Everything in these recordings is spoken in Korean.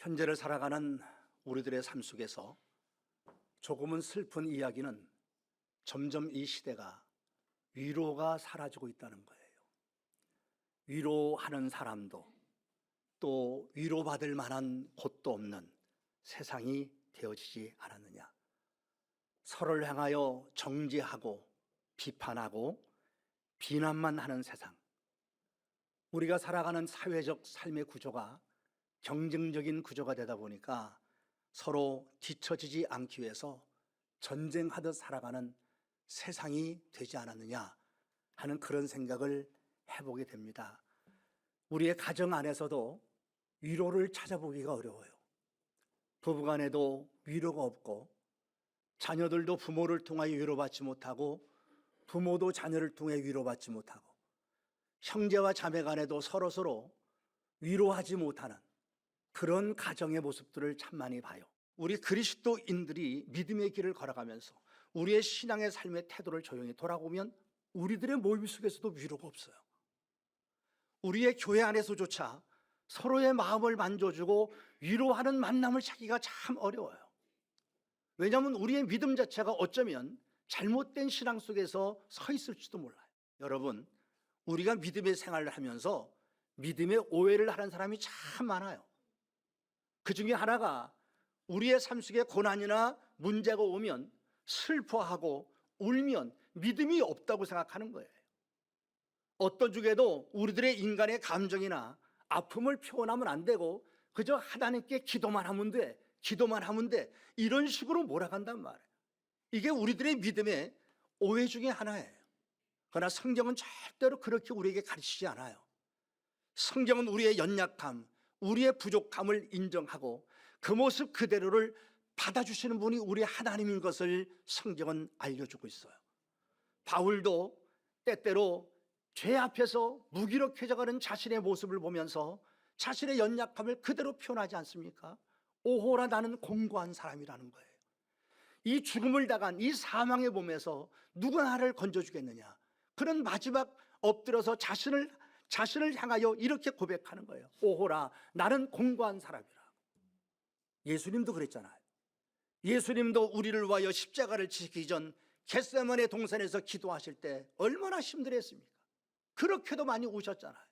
현재를 살아가는 우리들의 삶 속에서 조금은 슬픈 이야기는 점점 이 시대가 위로가 사라지고 있다는 거예요. 위로하는 사람도 또 위로받을 만한 곳도 없는 세상이 되어지지 않았느냐. 서로를 향하여 정죄하고 비판하고 비난만 하는 세상. 우리가 살아가는 사회적 삶의 구조가 경쟁적인 구조가 되다 보니까 서로 뒤처지지 않기 위해서 전쟁하듯 살아가는 세상이 되지 않았느냐 하는 그런 생각을 해보게 됩니다. 우리의 가정 안에서도 위로를 찾아보기가 어려워요. 부부간에도 위로가 없고 자녀들도 부모를 통하여 위로받지 못하고 부모도 자녀를 통해 위로받지 못하고 형제와 자매 간에도 서로서로 위로하지 못하는 그런 가정의 모습들을 참 많이 봐요. 우리 그리스도인들이 믿음의 길을 걸어가면서 우리의 신앙의 삶의 태도를 조용히 돌아보면 우리들의 모임 속에서도 위로가 없어요. 우리의 교회 안에서조차 서로의 마음을 만져주고 위로하는 만남을 찾기가 참 어려워요. 왜냐하면 우리의 믿음 자체가 어쩌면 잘못된 신앙 속에서 서 있을지도 몰라요. 여러분, 우리가 믿음의 생활을 하면서 믿음의 오해를 하는 사람이 참 많아요. 그 중에 하나가 우리의 삶 속에 고난이나 문제가 오면 슬퍼하고 울면 믿음이 없다고 생각하는 거예요. 어떤 중에도 우리들의 인간의 감정이나 아픔을 표현하면 안 되고 그저 하나님께 기도만 하면 돼, 기도만 하면 돼, 이런 식으로 몰아간단 말이에요. 이게 우리들의 믿음의 오해 중에 하나예요. 그러나 성경은 절대로 그렇게 우리에게 가르치지 않아요. 성경은 우리의 연약함, 우리의 부족함을 인정하고 그 모습 그대로를 받아주시는 분이 우리 하나님인 것을 성경은 알려주고 있어요. 바울도 때때로 죄 앞에서 무기력해져가는 자신의 모습을 보면서 자신의 연약함을 그대로 표현하지 않습니까? 오호라, 나는 공고한 사람이라는 거예요. 이 죽음을 당한 이 사망의 몸에서 누가 나를 건져주겠느냐, 그런 마지막 엎드려서 자신을 향하여 이렇게 고백하는 거예요. 오호라, 나는 공고한 사람이라. 예수님도 그랬잖아요. 예수님도 우리를 위하여 십자가를 지시기 전 겟세마네 동산에서 기도하실 때 얼마나 힘들었습니까? 그렇게도 많이 우셨잖아요.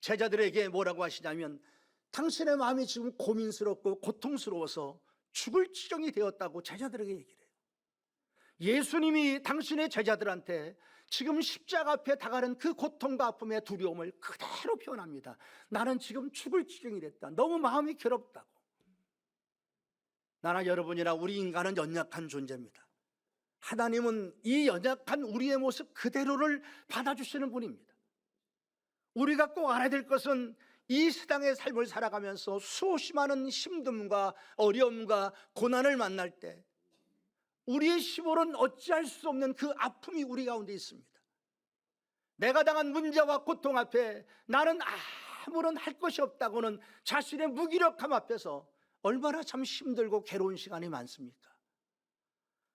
제자들에게 뭐라고 하시냐면 당신의 마음이 지금 고민스럽고 고통스러워서 죽을 지경이 되었다고 제자들에게 얘기를 해요. 예수님이 당신의 제자들한테 지금 십자가 앞에 다가는 그 고통과 아픔의 두려움을 그대로 표현합니다. 나는 지금 죽을 지경이 됐다. 너무 마음이 괴롭다고. 나나 여러분이나 우리 인간은 연약한 존재입니다. 하나님은 이 연약한 우리의 모습 그대로를 받아주시는 분입니다. 우리가 꼭 알아야 될 것은 이 세상의 삶을 살아가면서 수없이 많은 힘듦과 어려움과 고난을 만날 때 우리의 힘으로는 어찌할 수 없는 그 아픔이 우리 가운데 있습니다. 내가 당한 문제와 고통 앞에 나는 아무런 할 것이 없다고는 자신의 무기력함 앞에서 얼마나 참 힘들고 괴로운 시간이 많습니까?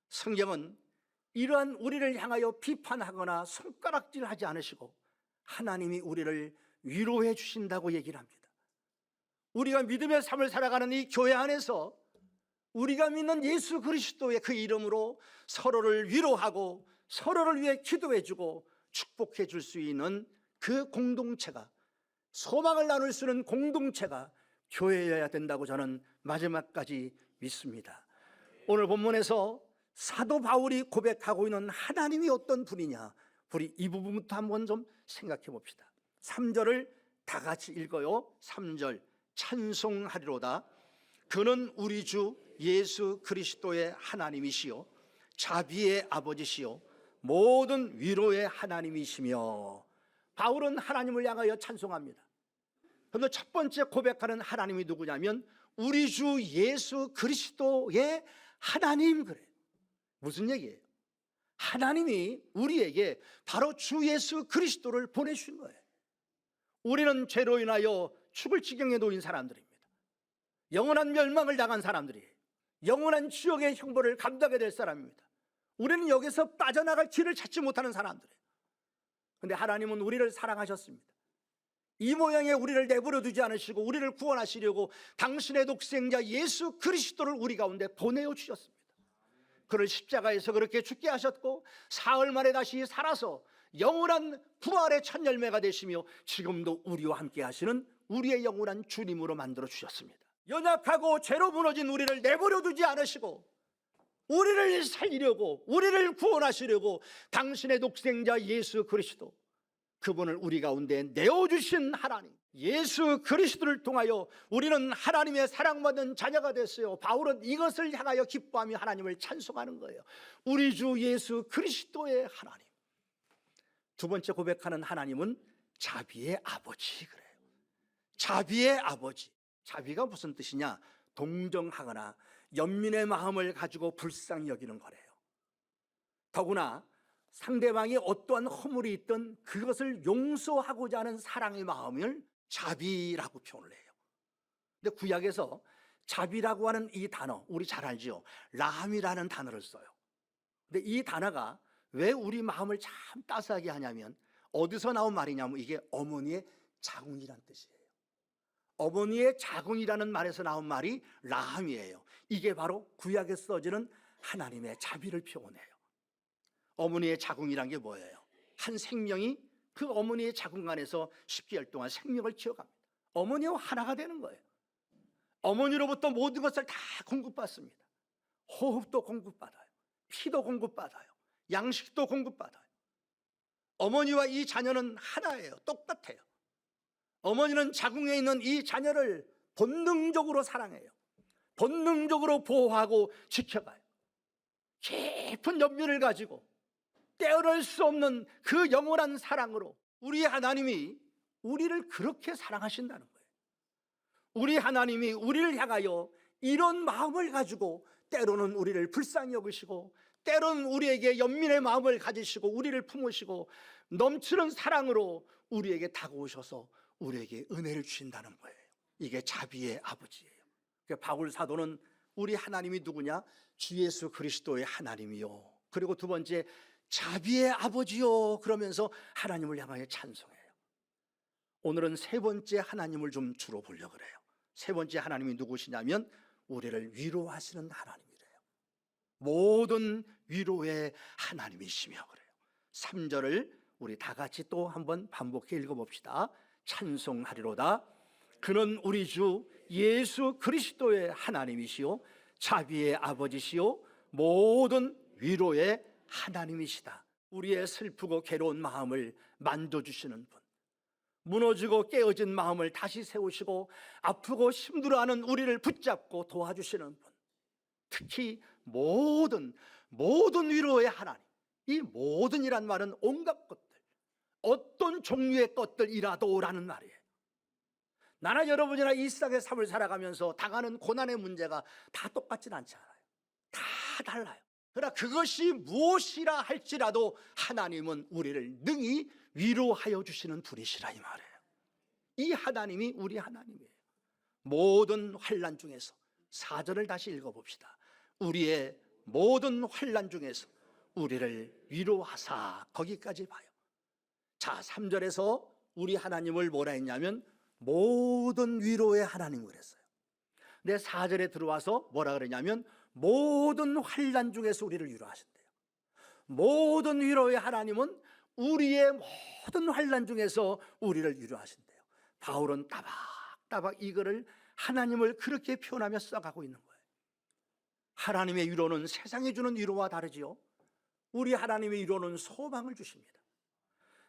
성경은 이러한 우리를 향하여 비판하거나 손가락질하지 않으시고 하나님이 우리를 위로해 주신다고 얘기를 합니다. 우리가 믿음의 삶을 살아가는 이 교회 안에서 우리가 믿는 예수 그리스도의 그 이름으로 서로를 위로하고 서로를 위해 기도해 주고 축복해 줄 수 있는 그 공동체가, 소망을 나눌 수 있는 공동체가 교회여야 된다고 저는 마지막까지 믿습니다. 오늘 본문에서 사도 바울이 고백하고 있는 하나님이 어떤 분이냐, 우리 이 부분부터 한번 좀 생각해 봅시다. 3절을 다 같이 읽어요. 3절, 찬송하리로다. 그는 우리 주 예수 그리스도의 하나님이시요 자비의 아버지시요 모든 위로의 하나님이시며. 바울은 하나님을 향하여 찬송합니다. 그런데 첫 번째 고백하는 하나님이 누구냐면 우리 주 예수 그리스도의 하나님. 그래요. 무슨 얘기예요? 하나님이 우리에게 바로 주 예수 그리스도를 보내주신 거예요. 우리는 죄로 인하여 죽을 지경에 놓인 사람들입니다. 영원한 멸망을 당한 사람들이에요. 영원한 지옥의 형벌을 감당하게 될 사람입니다. 우리는 여기서 빠져나갈 길을 찾지 못하는 사람들이에요. 그런데 하나님은 우리를 사랑하셨습니다. 이 모양의 우리를 내버려 두지 않으시고 우리를 구원하시려고 당신의 독생자 예수 그리스도를 우리 가운데 보내어 주셨습니다. 그를 십자가에서 그렇게 죽게 하셨고 사흘 만에 다시 살아서 영원한 부활의 첫 열매가 되시며 지금도 우리와 함께 하시는 우리의 영원한 주님으로 만들어 주셨습니다. 연약하고 죄로 무너진 우리를 내버려 두지 않으시고 우리를 살리려고, 우리를 구원하시려고 당신의 독생자 예수 그리스도, 그분을 우리 가운데 내어주신 하나님, 예수 그리스도를 통하여 우리는 하나님의 사랑받는 자녀가 됐어요. 바울은 이것을 향하여 기뻐하며 하나님을 찬송하는 거예요. 우리 주 예수 그리스도의 하나님. 두 번째 고백하는 하나님은 자비의 아버지, 그래요. 자비의 아버지. 자비가 무슨 뜻이냐? 동정하거나 연민의 마음을 가지고 불쌍히 여기는 거래요. 더구나 상대방이 어떠한 허물이 있든 그것을 용서하고자 하는 사랑의 마음을 자비라고 표현을 해요. 근데 구약에서 자비라고 하는 이 단어, 우리 잘 알죠? 라함이라는 단어를 써요. 근데 이 단어가 왜 우리 마음을 참 따스하게 하냐면, 어디서 나온 말이냐면 이게 어머니의 자궁이란 뜻이에요. 어머니의 자궁이라는 말에서 나온 말이 라함이에요. 이게 바로 구약에 써지는 하나님의 자비를 표현해요. 어머니의 자궁이란 게 뭐예요? 한 생명이 그 어머니의 자궁 안에서 10개월 동안 생명을 키워갑니다. 어머니와 하나가 되는 거예요. 어머니로부터 모든 것을 다 공급받습니다. 호흡도 공급받아요. 피도 공급받아요. 양식도 공급받아요. 어머니와 이 자녀는 하나예요. 똑같아요. 어머니는 자궁에 있는 이 자녀를 본능적으로 사랑해요. 본능적으로 보호하고 지켜가요. 깊은 연민을 가지고 떼어낼 수 없는 그 영원한 사랑으로 우리 하나님이 우리를 그렇게 사랑하신다는 거예요. 우리 하나님이 우리를 향하여 이런 마음을 가지고 때로는 우리를 불쌍히 여기시고 때로는 우리에게 연민의 마음을 가지시고 우리를 품으시고 넘치는 사랑으로 우리에게 다가오셔서 우리에게 은혜를 주신다는 거예요. 이게 자비의 아버지예요. 그러니까 바울 사도는 우리 하나님이 누구냐? 주 예수 그리스도의 하나님이요. 그리고 두 번째, 자비의 아버지요, 그러면서 하나님을 향하여 찬송해요. 오늘은 세 번째 하나님을 좀 주로 보려고 그래요. 세 번째 하나님이 누구시냐면 우리를 위로하시는 하나님이래요. 모든 위로의 하나님이시며 그래요. 3절을 우리 다 같이 또 한번 반복해 읽어봅시다. 찬송하리로다. 그는 우리 주 예수 그리스도의 하나님이시요 자비의 아버지시요 모든 위로의 하나님이시다. 우리의 슬프고 괴로운 마음을 만져주시는 분, 무너지고 깨어진 마음을 다시 세우시고 아프고 힘들어하는 우리를 붙잡고 도와주시는 분, 특히 모든 위로의 하나님. 이 모든이란 말은 온갖 것들, 어떤 종류의 것들이라도라는 말이에요. 나나 여러분이나 일상의 삶을 살아가면서 당하는 고난의 문제가 다 똑같진 않지 않아요. 다 달라요. 그러나 그것이 무엇이라 할지라도 하나님은 우리를 능히 위로하여 주시는 분이시라 이 말이에요. 이 하나님이 우리 하나님이에요. 모든 환난 중에서 4절을 다시 읽어봅시다. 우리의 모든 환난 중에서 우리를 위로하사, 거기까지 봐요. 자, 3절에서 우리 하나님을 뭐라 했냐면 모든 위로의 하나님 그랬어요. 근데 4절에 들어와서 뭐라 그러냐면 모든 환난 중에서 우리를 위로하신대요. 모든 위로의 하나님은 우리의 모든 환난 중에서 우리를 위로하신대요. 바울은 따박따박 이거를 하나님을 그렇게 표현하며 써가고 있는 거예요. 하나님의 위로는 세상이 주는 위로와 다르지요. 우리 하나님의 위로는 소망을 주십니다.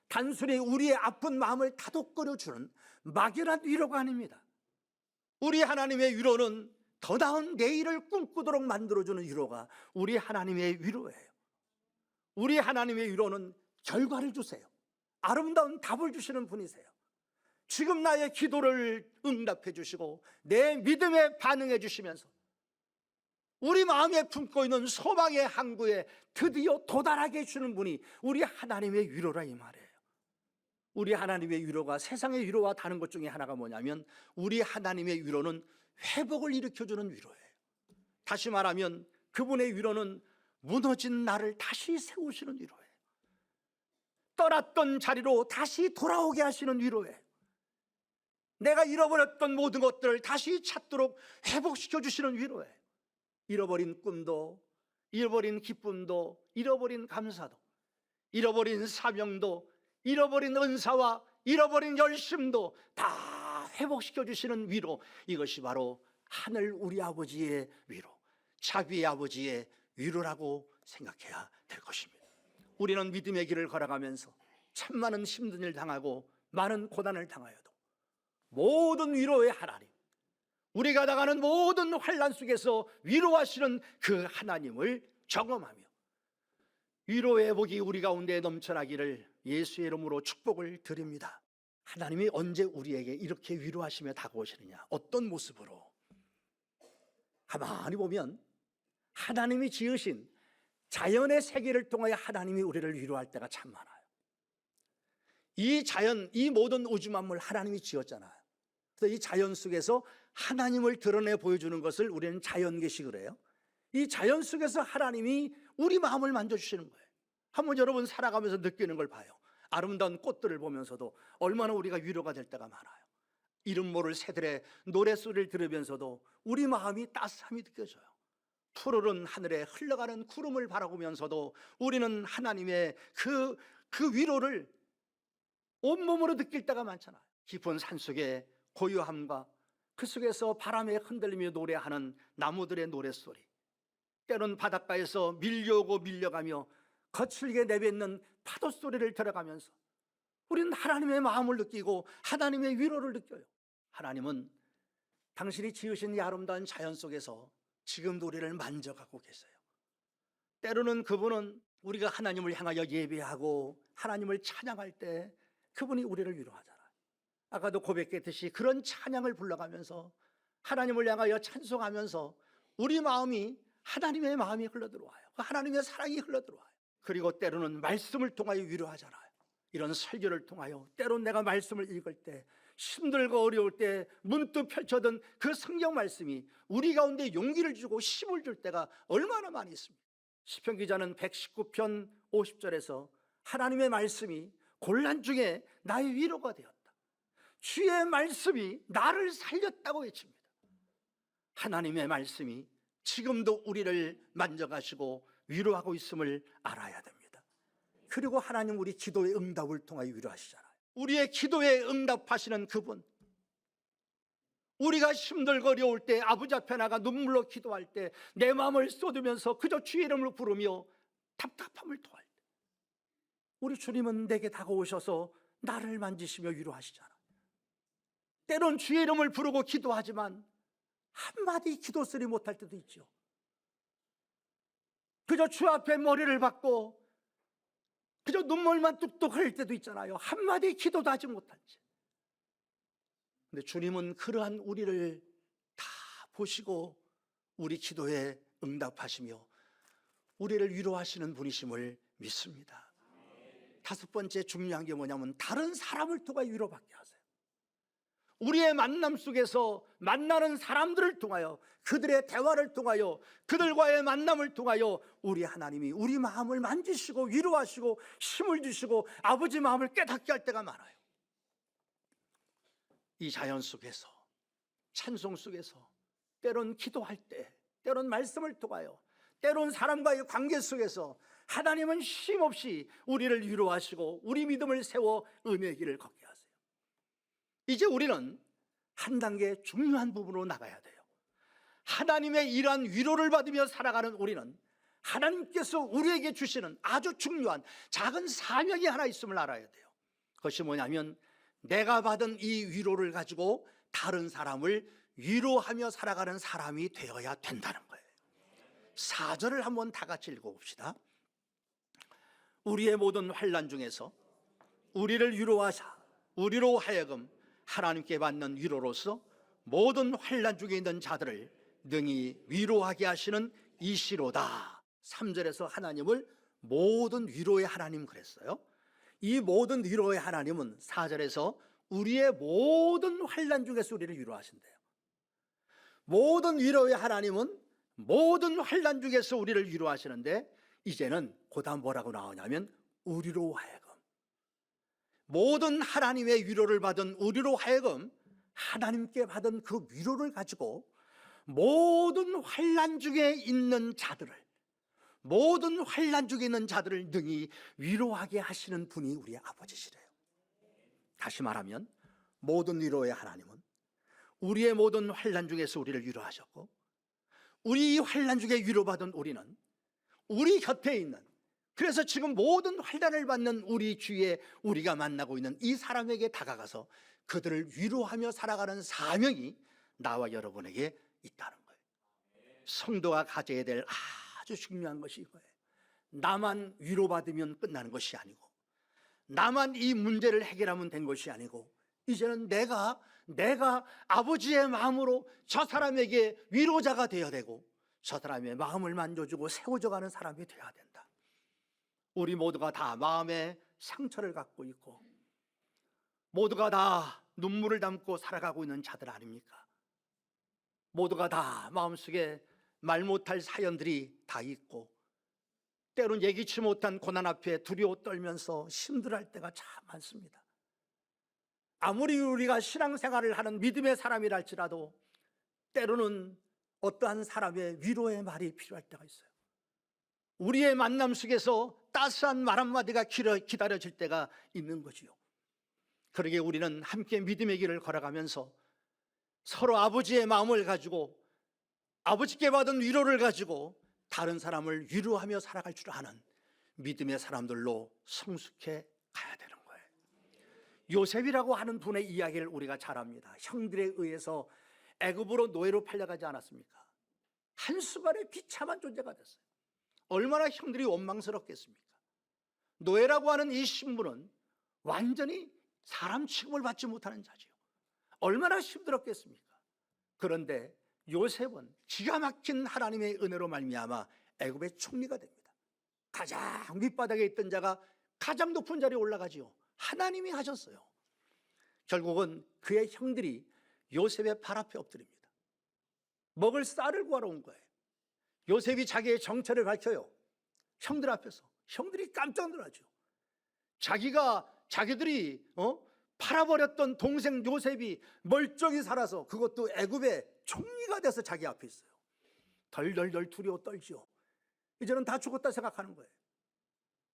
단순히 우리의 아픈 마음을 다독거려 주는 막연한 위로가 아닙니다. 우리 하나님의 위로는 더 나은 내일을 꿈꾸도록 만들어주는 위로가 우리 하나님의 위로예요. 우리 하나님의 위로는 결과를 주세요. 아름다운 답을 주시는 분이세요. 지금 나의 기도를 응답해 주시고 내 믿음에 반응해 주시면서 우리 마음에 품고 있는 소망의 항구에 드디어 도달하게 해주는 분이 우리 하나님의 위로라 이 말이에요. 우리 하나님의 위로가 세상의 위로와 다른 것 중에 하나가 뭐냐면 우리 하나님의 위로는 회복을 일으켜주는 위로예요. 다시 말하면 그분의 위로는 무너진 나를 다시 세우시는 위로예요. 떠났던 자리로 다시 돌아오게 하시는 위로예요. 내가 잃어버렸던 모든 것들을 다시 찾도록 회복시켜 주시는 위로예요. 잃어버린 꿈도, 잃어버린 기쁨도, 잃어버린 감사도, 잃어버린 사명도, 잃어버린 은사와 잃어버린 열심도 다 회복시켜 주시는 위로, 이것이 바로 하늘 우리 아버지의 위로, 자비의 아버지의 위로라고 생각해야 될 것입니다. 우리는 믿음의 길을 걸어가면서 참 많은 힘든 일 당하고 많은 고난을 당하여도 모든 위로의 하나님, 우리가 나가는 모든 환난 속에서 위로하시는 그 하나님을 경험하며 위로의 복이 우리 가운데 넘쳐나기를 예수의 이름으로 축복을 드립니다. 하나님이 언제 우리에게 이렇게 위로하시며 다가오시느냐? 어떤 모습으로? 가만히 보면 하나님이 지으신 자연의 세계를 통하여 하나님이 우리를 위로할 때가 참 많아요. 이 자연, 이 모든 우주 만물 하나님이 지었잖아요. 그래서 이 자연 속에서 하나님을 드러내 보여주는 것을 우리는 자연계시를 해요. 이 자연 속에서 하나님이 우리 마음을 만져주시는 거예요. 한번 여러분 살아가면서 느끼는 걸 봐요. 아름다운 꽃들을 보면서도 얼마나 우리가 위로가 될 때가 많아요. 이름 모를 새들의 노랫소리를 들으면서도 우리 마음이 따스함이 느껴져요. 푸르른 하늘에 흘러가는 구름을 바라보면서도 우리는 하나님의 그 위로를 온몸으로 느낄 때가 많잖아요. 깊은 산속의 고요함과 그 속에서 바람에 흔들리며 노래하는 나무들의 노랫소리, 때론 바닷가에서 밀려오고 밀려가며 거칠게 내뱉는 파도 소리를 들어가면서 우리는 하나님의 마음을 느끼고 하나님의 위로를 느껴요. 하나님은 당신이 지으신 이 아름다운 자연 속에서 지금도 우리를 만져가고 계세요. 때로는 그분은 우리가 하나님을 향하여 예배하고 하나님을 찬양할 때 그분이 우리를 위로하잖아요. 아까도 고백했듯이 그런 찬양을 불러가면서 하나님을 향하여 찬송하면서 우리 마음이 하나님의 마음이 흘러들어와요. 하나님의 사랑이 흘러들어와요. 그리고 때로는 말씀을 통하여 위로하잖아요. 이런 설교를 통하여 때론 내가 말씀을 읽을 때 힘들고 어려울 때 문득 펼쳐든 그 성경 말씀이 우리 가운데 용기를 주고 힘을 줄 때가 얼마나 많이 있습니다. 시편 기자는 119편 50절에서 하나님의 말씀이 곤란 중에 나의 위로가 되었다. 주의 말씀이 나를 살렸다고 외칩니다. 하나님의 말씀이 지금도 우리를 만져가시고 위로하고 있음을 알아야 됩니다. 그리고 하나님 우리 기도의 응답을 통하여 위로하시잖아요. 우리의 기도에 응답하시는 그분, 우리가 힘들고 어려울 때 아버지 앞에 나가 눈물로 기도할 때 내 마음을 쏟으면서 그저 주의 이름을 부르며 답답함을 토할 때 우리 주님은 내게 다가오셔서 나를 만지시며 위로하시잖아요. 때론 주의 이름을 부르고 기도하지만 한마디 기도 소리 못할 때도 있죠. 그저 주 앞에 머리를 박고 그저 눈물만 뚝뚝 흘릴 때도 있잖아요. 한마디 기도도 하지 못한 채. 근데 주님은 그러한 우리를 다 보시고 우리 기도에 응답하시며 우리를 위로하시는 분이심을 믿습니다. 다섯 번째 중요한 게 뭐냐면 다른 사람을 통하여 위로받게 하세요. 우리의 만남 속에서 만나는 사람들을 통하여 그들의 대화를 통하여 그들과의 만남을 통하여 우리 하나님이 우리 마음을 만지시고 위로하시고 힘을 주시고 아버지 마음을 깨닫게 할 때가 많아요. 이 자연 속에서 찬송 속에서 때론 기도할 때 때론 말씀을 통하여 때론 사람과의 관계 속에서 하나님은 쉼없이 우리를 위로하시고 우리 믿음을 세워 은혜의 길을 걷게 하세요. 이제 우리는 한 단계 중요한 부분으로 나가야 돼요. 하나님의 이러한 위로를 받으며 살아가는 우리는 하나님께서 우리에게 주시는 아주 중요한 작은 사명이 하나 있음을 알아야 돼요. 그것이 뭐냐면 내가 받은 이 위로를 가지고 다른 사람을 위로하며 살아가는 사람이 되어야 된다는 거예요. 4절을 한번 다 같이 읽어봅시다. 우리의 모든 환난 중에서 우리를 위로하사 우리로 하여금 하나님께 받는 위로로서 모든 환난 중에 있는 자들을 능히 위로하게 하시는 이시로다. 3절에서 하나님을 모든 위로의 하나님 그랬어요. 이 모든 위로의 하나님은 4절에서 우리의 모든 환난 중에서 우리를 위로하신대요. 모든 위로의 하나님은 모든 환난 중에서 우리를 위로하시는데 이제는 그다음 뭐라고 나오냐면 우리로 하여금, 모든 하나님의 위로를 받은 우리로 하여금 하나님께 받은 그 위로를 가지고 모든 환난 중에 있는 자들을, 모든 환난 중에 있는 자들을 능히 위로하게 하시는 분이 우리 아버지시래요. 다시 말하면 모든 위로의 하나님은 우리의 모든 환난 중에서 우리를 위로하셨고, 우리 환난 중에 위로받은 우리는 우리 곁에 있는, 그래서 지금 모든 환난을 받는 우리 주위에 우리가 만나고 있는 이 사람에게 다가가서 그들을 위로하며 살아가는 사명이 나와 여러분에게 있다는 거예요. 성도가 가져야 될 아주 중요한 것이 이거예요. 나만 위로받으면 끝나는 것이 아니고, 나만 이 문제를 해결하면 된 것이 아니고, 이제는 내가 아버지의 마음으로 저 사람에게 위로자가 되어야 되고, 저 사람의 마음을 만져주고 세워줘가는 사람이 되어야 된다. 우리 모두가 다 마음에 상처를 갖고 있고, 모두가 다 눈물을 담고 살아가고 있는 자들 아닙니까? 모두가 다 마음속에 말 못할 사연들이 다 있고, 때론 예기치 못한 고난 앞에 두려워 떨면서 힘들어할 때가 참 많습니다. 아무리 우리가 신앙생활을 하는 믿음의 사람이라 할지라도 때로는 어떠한 사람의 위로의 말이 필요할 때가 있어요. 우리의 만남 속에서 따스한 말 한마디가 기다려질 때가 있는 거지요. 그러기에 우리는 함께 믿음의 길을 걸어가면서 서로 아버지의 마음을 가지고, 아버지께 받은 위로를 가지고 다른 사람을 위로하며 살아갈 줄 아는 믿음의 사람들로 성숙해 가야 되는 거예요. 요셉이라고 하는 분의 이야기를 우리가 잘 압니다. 형들에 의해서 애굽으로 노예로 팔려가지 않았습니까? 한순간에 비참한 존재가 됐어요. 얼마나 형들이 원망스럽겠습니까? 노예라고 하는 이 신분은 완전히 사람 취급을 받지 못하는 자지요. 얼마나 힘들었겠습니까? 그런데 요셉은 기가 막힌 하나님의 은혜로 말미암아 애굽의 총리가 됩니다. 가장 밑바닥에 있던 자가 가장 높은 자리에 올라가지요. 하나님이 하셨어요. 결국은 그의 형들이 요셉의 발 앞에 엎드립니다. 먹을 쌀을 구하러 온 거예요. 요셉이 자기의 정체를 밝혀요. 형들 앞에서. 형들이 깜짝 놀라죠. 자기들이 팔아버렸던 동생 요셉이 멀쩡히 살아서, 그것도 애굽의 총리가 돼서 자기 앞에 있어요. 덜덜덜 두려워 떨죠. 이제는 다 죽었다 생각하는 거예요.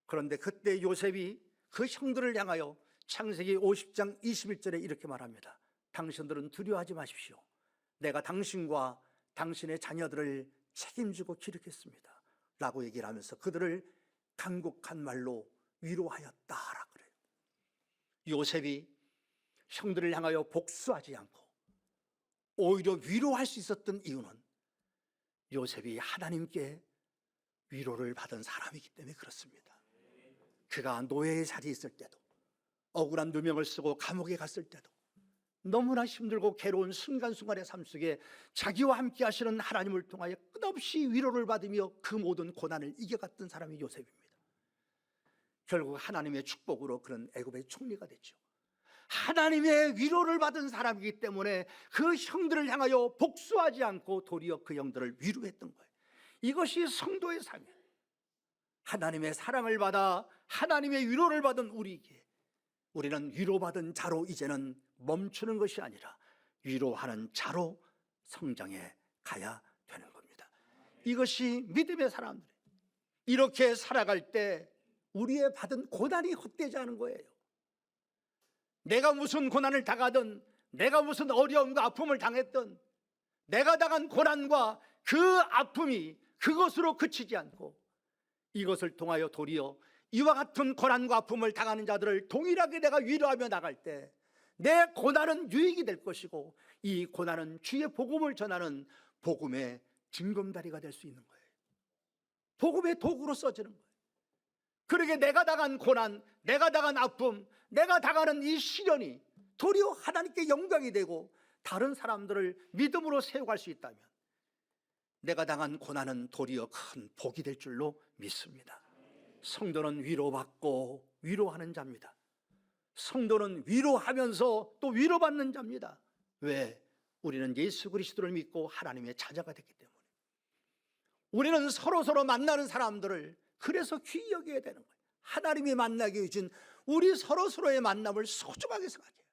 그런데 그때 요셉이 그 형들을 향하여 창세기 50장 21절에 이렇게 말합니다. 당신들은 두려워하지 마십시오. 내가 당신과 당신의 자녀들을 책임지고 기르겠습니다 라고 얘기를 하면서 그들을 간곡한 말로 위로하였다라 그래요. 요셉이 형들을 향하여 복수하지 않고 오히려 위로할 수 있었던 이유는 요셉이 하나님께 위로를 받은 사람이기 때문에 그렇습니다. 그가 노예의 자리에 있을 때도, 억울한 누명을 쓰고 감옥에 갔을 때도, 너무나 힘들고 괴로운 순간순간의 삶 속에 자기와 함께 하시는 하나님을 통하여 끝없이 위로를 받으며 그 모든 고난을 이겨갔던 사람이 요셉입니다. 결국 하나님의 축복으로 그런 애굽의 총리가 됐죠. 하나님의 위로를 받은 사람이기 때문에 그 형들을 향하여 복수하지 않고 도리어 그 형들을 위로했던 거예요. 이것이 성도의 삶이에요. 하나님의 사랑을 받아 하나님의 위로를 받은 우리에게, 우리는 위로받은 자로 이제는 멈추는 것이 아니라 위로하는 자로 성장해 가야 되는 겁니다. 이것이 믿음의 사람들이에요. 이렇게 살아갈 때 우리의 받은 고난이 헛되지 않은 거예요. 내가 무슨 고난을 당하든, 내가 무슨 어려움과 아픔을 당했든, 내가 당한 고난과 그 아픔이 그것으로 그치지 않고 이것을 통하여 도리어 이와 같은 고난과 아픔을 당하는 자들을 동일하게 내가 위로하며 나갈 때 내 고난은 유익이 될 것이고, 이 고난은 주의 복음을 전하는 복음의 징검다리가 될 수 있는 거예요. 복음의 도구로 써지는 거예요. 그러게 내가 당한 고난, 내가 당한 아픔, 내가 당하는 이 시련이 도리어 하나님께 영광이 되고 다른 사람들을 믿음으로 세워갈 수 있다면 내가 당한 고난은 도리어 큰 복이 될 줄로 믿습니다. 성도는 위로받고 위로하는 자입니다. 성도는 위로하면서 또 위로받는 자입니다. 왜? 우리는 예수 그리스도를 믿고 하나님의 자녀가 됐기 때문에. 우리는 서로 만나는 사람들을 그래서 귀히 여겨야 되는 거예요. 하나님이 만나게 해준 우리 서로의 만남을 소중하게 생각해요.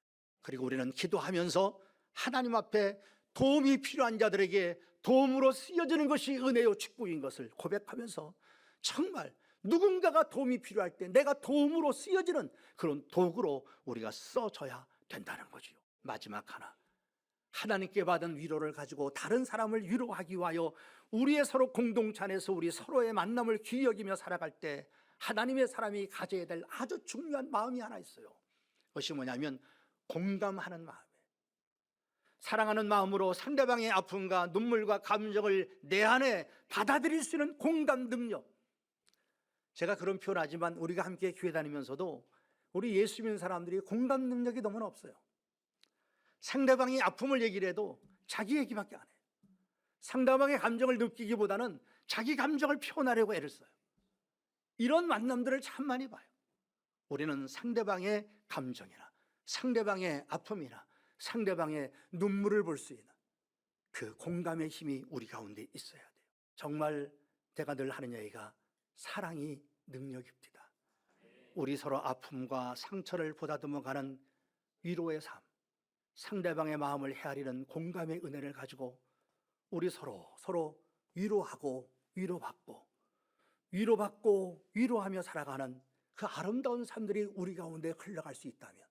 그리고 우리는 기도하면서 하나님 앞에 도움이 필요한 자들에게 도움으로 쓰여지는 것이 은혜요 축복인 것을 고백하면서 정말 누군가가 도움이 필요할 때 내가 도움으로 쓰여지는 그런 도구로 우리가 써줘야 된다는 거지요. 마지막 하나, 하나님께 받은 위로를 가지고 다른 사람을 위로하기 위하여 우리의 서로 공동체 안에서 우리 서로의 만남을 귀히 여기며 살아갈 때 하나님의 사람이 가져야 될 아주 중요한 마음이 하나 있어요. 그것이 뭐냐면 공감하는 마음이에요. 사랑하는 마음으로 상대방의 아픔과 눈물과 감정을 내 안에 받아들일 수 있는 공감 능력. 제가 그런 표현하지만 우리가 함께 교회 다니면서도 우리 예수 믿는 사람들이 공감 능력이 너무나 없어요. 상대방이 아픔을 얘기를 해도 자기 얘기밖에 안 해요. 상대방의 감정을 느끼기보다는 자기 감정을 표현하려고 애를 써요. 이런 만남들을 참 많이 봐요. 우리는 상대방의 감정이나 상대방의 아픔이나 상대방의 눈물을 볼 수 있는 그 공감의 힘이 우리 가운데 있어야 돼요. 정말 제가 늘 하는 얘기가 사랑이 능력입니다. 우리 서로 아픔과 상처를 보다듬어가는 위로의 삶, 상대방의 마음을 헤아리는 공감의 은혜를 가지고 우리 서로 위로하고 위로받고 위로하며 살아가는 그 아름다운 삶들이 우리 가운데 흘러갈 수 있다면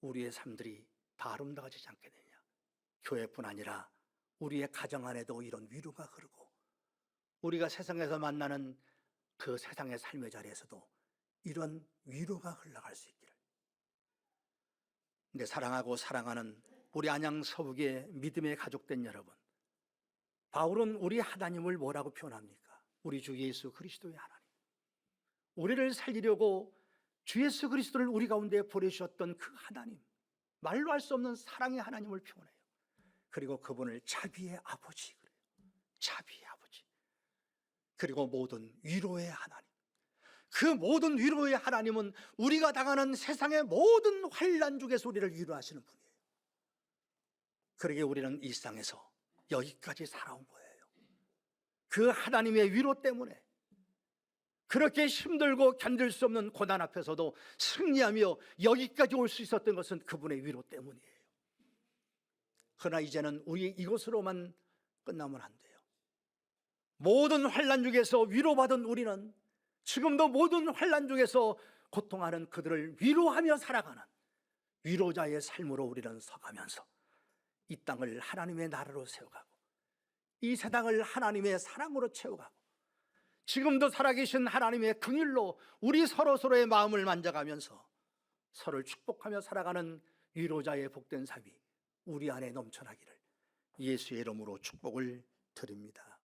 우리의 삶들이 다 아름다워지지 않겠느냐. 교회뿐 아니라 우리의 가정 안에도 이런 위로가 흐르고 우리가 세상에서 만나는 그 세상의 삶의 자리에서도 이런 위로가 흘러갈 수 있기를. 근데 사랑하고 사랑하는 우리 안양 서북의 믿음의 가족된 여러분, 바울은 우리 하나님을 뭐라고 표현합니까? 우리 주 예수 그리스도의 하나님, 우리를 살리려고 주 예수 그리스도를 우리 가운데 보내주셨던 그 하나님, 말로 할 수 없는 사랑의 하나님을 표현해요. 그리고 그분을 자비의 아버지 그래요. 자비의 아버지. 그리고 모든 위로의 하나님. 그 모든 위로의 하나님은 우리가 당하는 세상의 모든 환난 중에서 우리를 위로하시는 분이에요. 그러기에 우리는 이 세상에서 여기까지 살아온 거예요. 그 하나님의 위로 때문에 그렇게 힘들고 견딜 수 없는 고난 앞에서도 승리하며 여기까지 올 수 있었던 것은 그분의 위로 때문이에요. 그러나 이제는 우리 이것으로만 끝나면 안 돼요. 모든 환난 중에서 위로받은 우리는 지금도 모든 환난 중에서 고통하는 그들을 위로하며 살아가는 위로자의 삶으로 우리는 서가면서 이 땅을 하나님의 나라로 세워가고 이 세상을 하나님의 사랑으로 채워가고 지금도 살아계신 하나님의 긍휼로 우리 서로의 마음을 만져가면서 서로를 축복하며 살아가는 위로자의 복된 삶이 우리 안에 넘쳐나기를 예수의 이름으로 축복을 드립니다.